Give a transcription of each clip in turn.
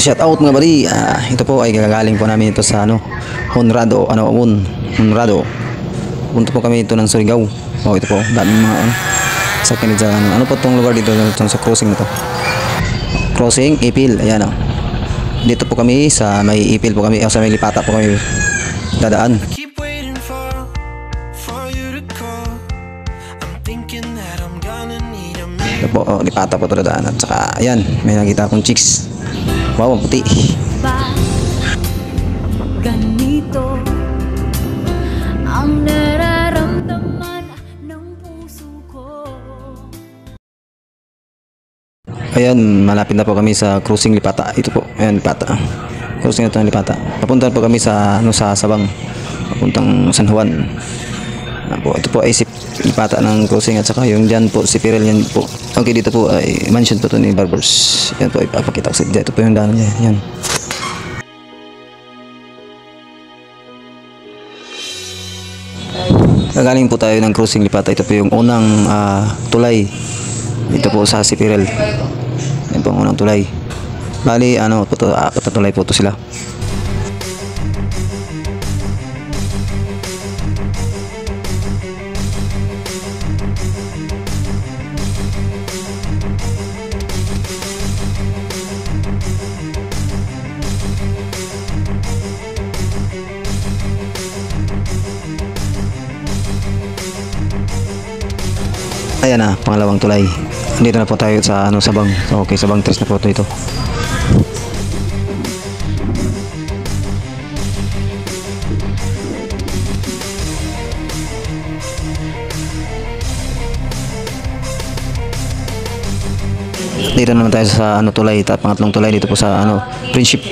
Shout out mga buddy. Ito po ay gagaling po namin ito sa Honrado, Honrado. Punta po kami ito ng Surigao. Ito po, daming mga sa kanila ano po tong lugar dito sa crossing na to. Crossing Ipil, ayan Dito po kami sa may Ipil po kami, sa may Lipata po kami dadaan. Ito po, Lipata po ito dadaan. At saka, ayan, may nakita akong chicks. Wow, ang puti. Ganito ang nararamdaman ng puso ko. Ayan, malapit na po kami sa crossing Lipata. Ito po, ayan, Lipata. Crossing ito ng Lipata. Papunta po kami sa, sa Sabang. Papuntang San Juan. Ito po ay si Lipata ng crossing at saka yung dyan po, si Pirel yan po. Okay, dito po ay mansion po ito ni Barbers. Yan po, ipapakita ko sa dito po yung daan niya. Yan. Gagaling po tayo ng crossing Lipata. Ito po yung unang tulay. Ito po sa si Pirel. Yan po ang unang tulay. Bali, tulay po ito sila. Ayan na, pangalawang tulay. Dito na po tayo sa Sabang. Okay, Sabang 3 na po ito. Dito naman tayo sa tulay, pangatlong tulay dito po sa Friendship.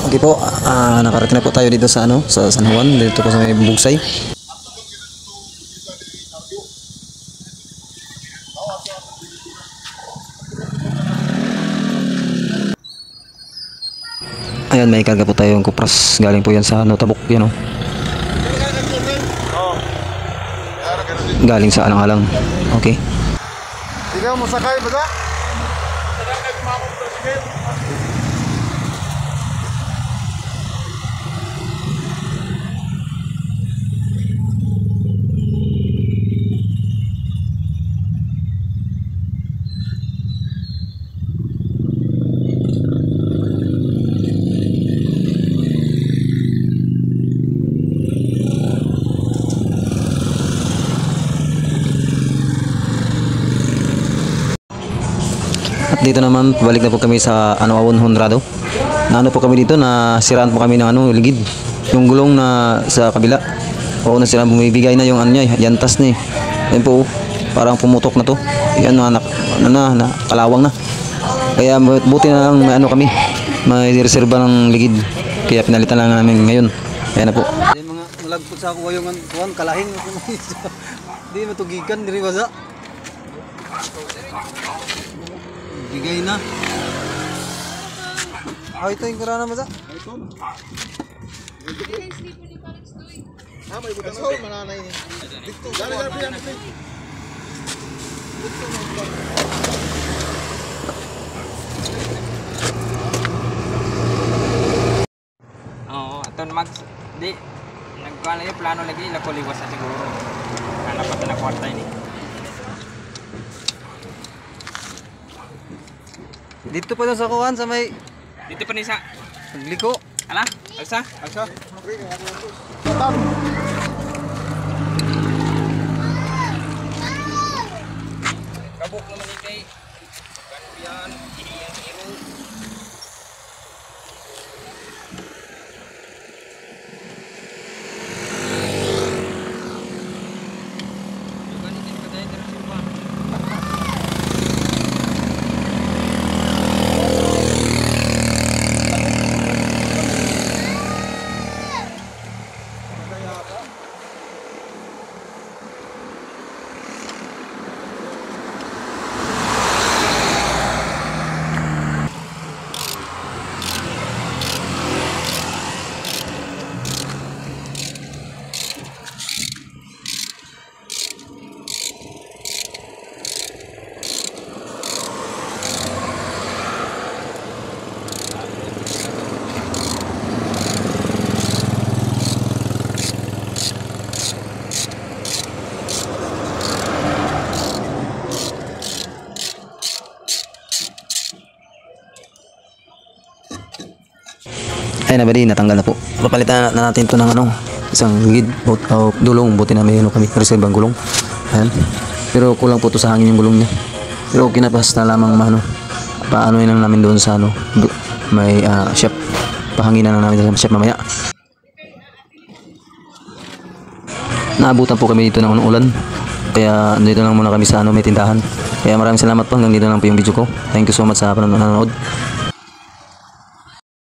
Okay po, nakarating na po tayo dito sa sa San Juan, dito po sa may Bugsay. Ayan, may karga po tayo yung kupras, galing po yan sa Tabuk, yan galing sa Alang-Alang. Okay. Ikaw mo sakay ba? At dito naman, balik na po kami sa Honrado. Po kami dito, na siraan po kami ng ligid. Yung gulong na sa kabila. Oo, na siraan, bumibigay na yung niya, yantas na Yan po, parang pumutok na to. Yan na, kalawang na. Kaya buti na lang may kami, may reserba ng ligid. Kaya pinalitan lang namin ngayon. Kaya na po. Mga malagpot sa ako yung kalahing. Hindi matugigan, diri basa. Bigay na. Ito yung karana masa. Ito. May butas ko mananay. Dito. Oo, aton di nagkuan lagi plano lagi lako liwas na siguro. Hanapan na kwarta ini. Dito pa sa kuhan sa may Dito pa ni sa pagliko. Ala, alsa. Kabuk naman ni kay Ganbian, Iyan Iro. Ay nabali, natanggal na po. Papalitan na natin to ng ano, isang ligid o dulong. Buti na may ano kami, reserve ang gulong. Ayan. Pero kulang po to sa hangin yung gulong niya. Pero kinapas na lamang ano, paano yun lang namin doon sa ano, may shop. Pahanginan lang namin sa shop mamaya. Naabutan po kami dito ng ulan. Kaya dito lang muna kami sa ano, may tindahan. Kaya maraming salamat po. Hanggang dito lang po yung video ko. Thank you so much sa panonood.